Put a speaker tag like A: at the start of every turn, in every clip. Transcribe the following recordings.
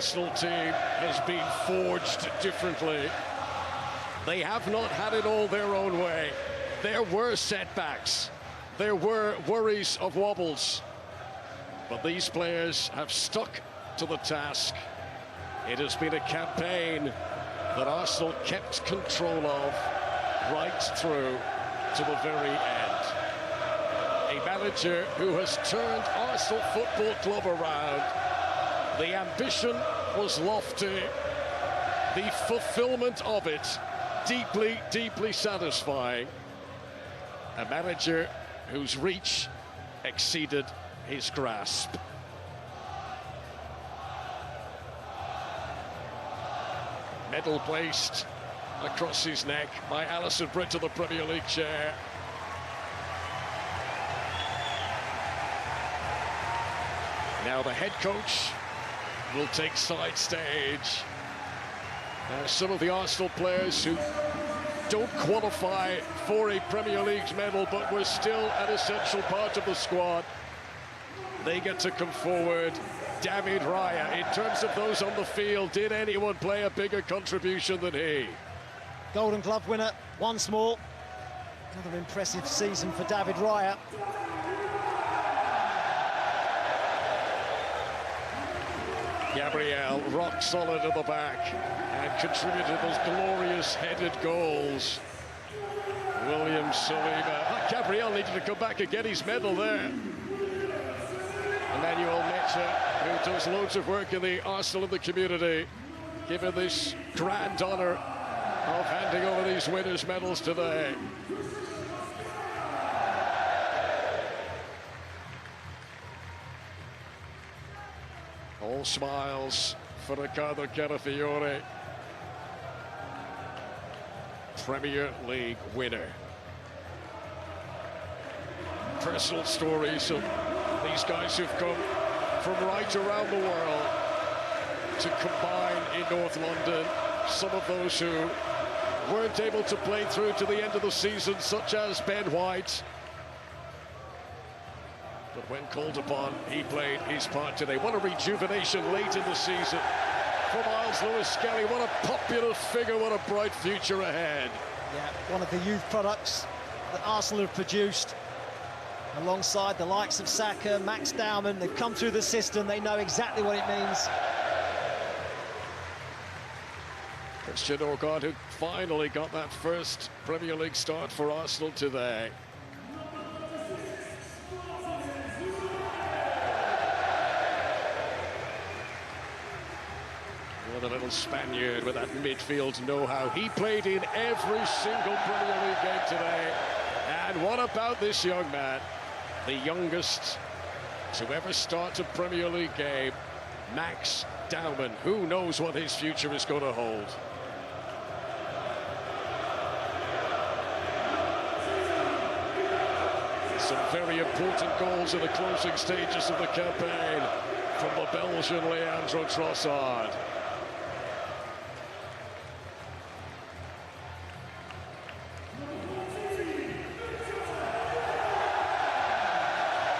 A: Arsenal team has been forged differently. They have not had it all their own way. There were setbacks. There were worries of wobbles. But these players have stuck to the task. It has been a campaign that Arsenal kept control of right through to the very end. A manager who has turned Arsenal Football Club around. The ambition was lofty. The fulfillment of it deeply, deeply satisfying. A manager whose reach exceeded his grasp. Medal placed across his neck by Alison Britt to the Premier League chair. Now the head coach will take side stage. Some of the Arsenal players who don't qualify for a Premier League medal but were still an essential part of the squad, they get to come forward. David Raya, in terms of those on the field, did anyone play a bigger contribution than he?
B: Golden Glove winner once more. Another impressive season for David Raya.
A: Gabriel, rock solid at the back, and contributed those glorious headed goals. William Saliba. Gabriel needed to come back and get his medal there. Emmanuel Meta, who does loads of work in the Arsenal and the community, given this grand honour of handing over these winners' medals today. All smiles for Riccardo Carafiore, Premier League winner. Personal stories of these guys who've come from right around the world to combine in North London. Some of those who weren't able to play through to the end of the season, such as Ben White. But when called upon, he played his part today. What a rejuvenation late in the season for Miles Lewis-Skelly. What a popular figure, what a bright future ahead.
B: Yeah, one of the youth products that Arsenal have produced, alongside the likes of Saka, Max Dowman. They've come through the system, they know exactly what it means.
A: Christian Orgard, who finally got that first Premier League start for Arsenal today. The little Spaniard with that midfield know-how. He played in every single Premier League game today. And what about this young man? The youngest to ever start a Premier League game, Max Dowman. Who knows what his future is going to hold? Some very important goals in the closing stages of the campaign from the Belgian Leandro Trossard.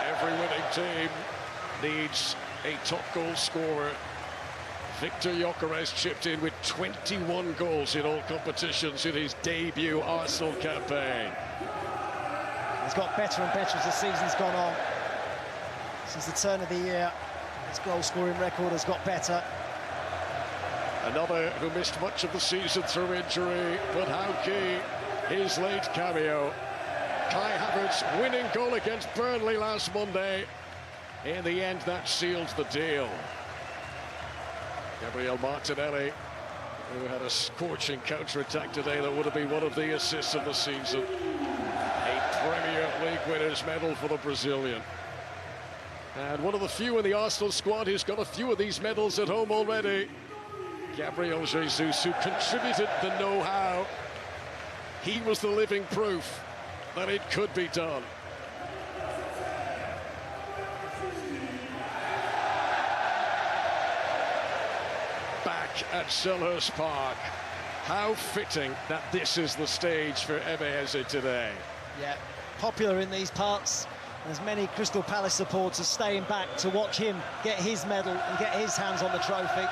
A: Every winning team needs a top goal scorer. Victor Gyökeres chipped in with 21 goals in all competitions in his debut Arsenal campaign.
B: He's got better and better as the season's gone on. Since the turn of the year, his goal-scoring record has got better.
A: Another who missed much of the season through injury, but how key his late cameo. Kai Havertz's winning goal against Burnley last Monday. In the end, that sealed the deal. Gabriel Martinelli, who had a scorching counter-attack today that would have been one of the assists of the season. A Premier League winners' medal for the Brazilian. And one of the few in the Arsenal squad who's got a few of these medals at home already. Gabriel Jesus, who contributed the know-how. He was the living proof that it could be done. Back at Selhurst Park. How fitting that this is the stage for Eze today.
B: Yeah, popular in these parts. There's many Crystal Palace supporters staying back to watch him get his medal and get his hands on the trophy.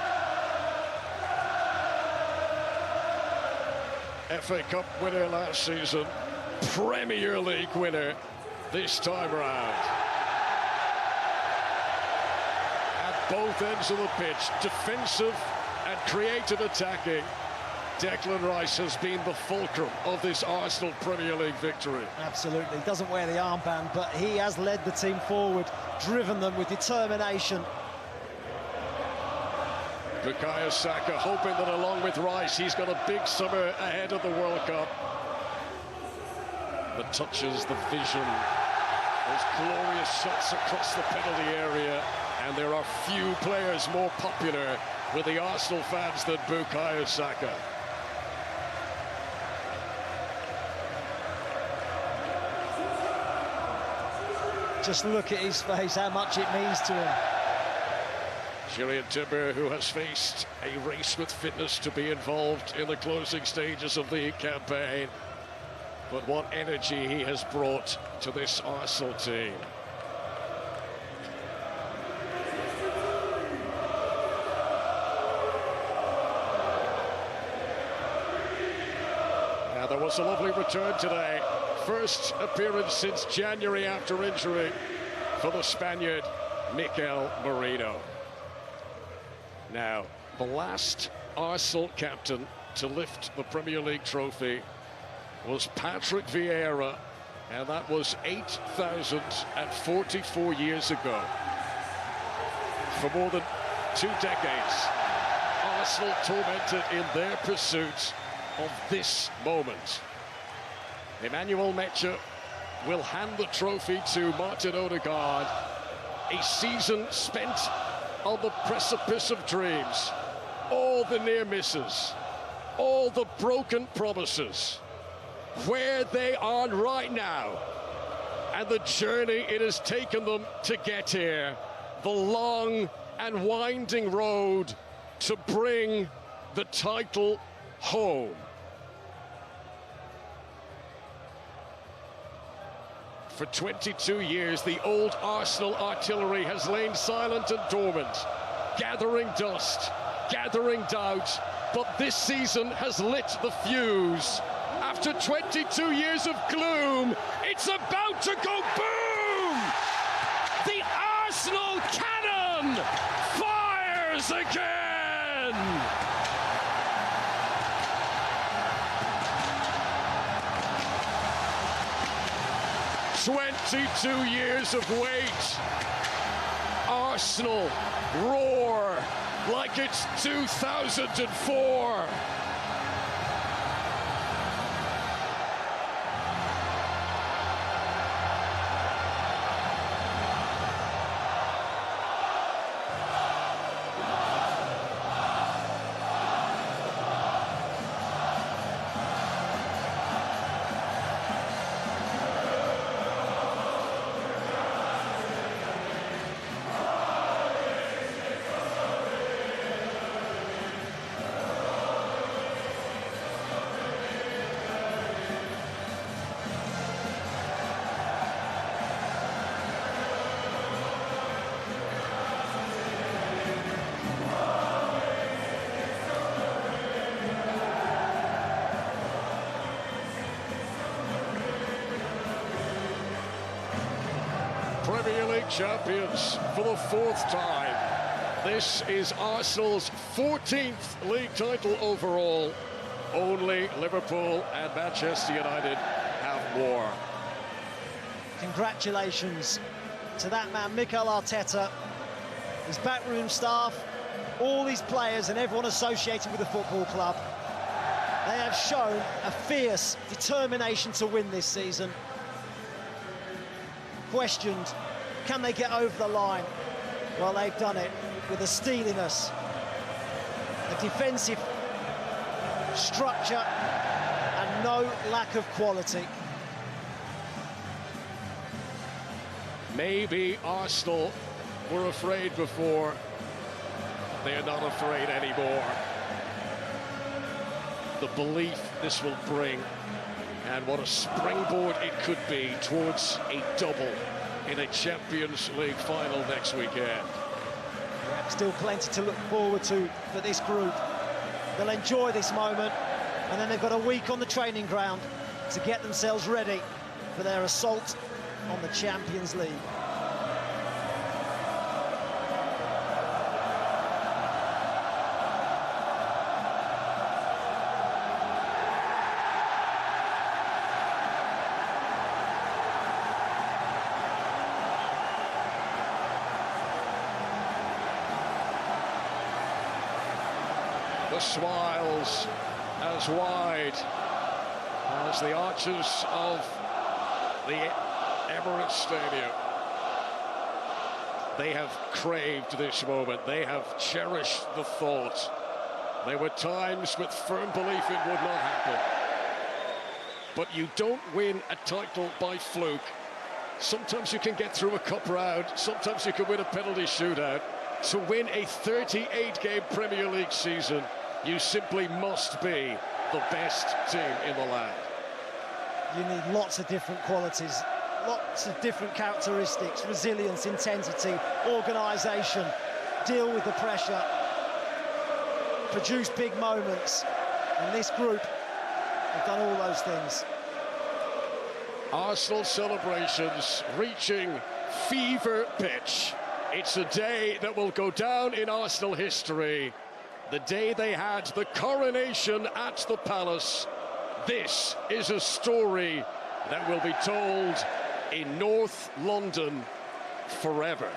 A: FA Cup winner last season, Premier League winner this time around. At both ends of the pitch, defensive and creative attacking, Declan Rice has been the fulcrum of this Arsenal Premier League victory.
B: Absolutely, he doesn't wear the armband, but he has led the team forward, driven them with determination.
A: Bukayo Saka hoping that along with Rice, he's got a big summer ahead of the World Cup. The touches, the vision, those glorious shots across the penalty area, and there are few players more popular with the Arsenal fans than Bukayo Saka.
B: Just look at his face, how much it means to him.
A: Gillian Timber, who has faced a race with fitness to be involved in the closing stages of the campaign. But what energy he has brought to this Arsenal team. Now, there was a lovely return today. First appearance since January after injury for the Spaniard, Mikel Merino. Now, the last Arsenal captain to lift the Premier League trophy was Patrick Vieira, and that was 8,044 years ago. For more than 2 decades, Arsenal tormented in their pursuit of this moment. Emmanuel Metja will hand the trophy to Martin Odegaard. A season spent on the precipice of dreams, all the near misses, all the broken promises, where they are right now, and the journey it has taken them to get here, the long and winding road to bring the title home. For 22 years, the old Arsenal artillery has lain silent and dormant, gathering dust, gathering doubt, but this season has lit the fuse. After 22 years of gloom, it's about to go boom! The Arsenal cannon fires again! 22 years of wait. Arsenal roar like it's 2004. Premier League champions for the 4th time. This is Arsenal's 14th league title overall. Only Liverpool and Manchester United have more.
B: Congratulations to that man, Mikel Arteta, his backroom staff, all these players and everyone associated with the football club. They have shown a fierce determination to win this season. Questioned, can they get over the line? Well, they've done it with a steeliness, a defensive structure, and no lack of quality.
A: Maybe Arsenal were afraid before. They're not afraid anymore. The belief this will bring, and what a springboard it could be towards a double in a Champions League final next weekend.
B: Yeah, still plenty to look forward to for this group. They'll enjoy this moment, And then they've got a week on the training ground to get themselves ready for their assault on the Champions League.
A: The smiles as wide as the arches of the Emirates Stadium. They have craved this moment. They have cherished the thought. There were times with firm belief it would not happen. But you don't win a title by fluke. Sometimes you can get through a cup round. Sometimes you can win a penalty shootout. To win a 38-game Premier League season, you simply must be the best team in the land.
B: You need lots of different qualities, lots of different characteristics: resilience, intensity, organisation, deal with the pressure, produce big moments. And this group have done all those things.
A: Arsenal celebrations reaching fever pitch. It's a day that will go down in Arsenal history. The day they had the coronation at the Palace. This is a story that will be told in North London forever.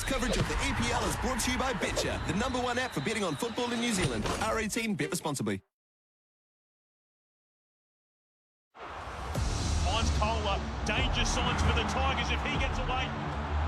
C: coverage of the EPL is brought to you by Betcha, the #1 app for betting on football in New Zealand. R18, bet responsibly.
D: Finds Kohler, danger signs for the Tigers if he gets away.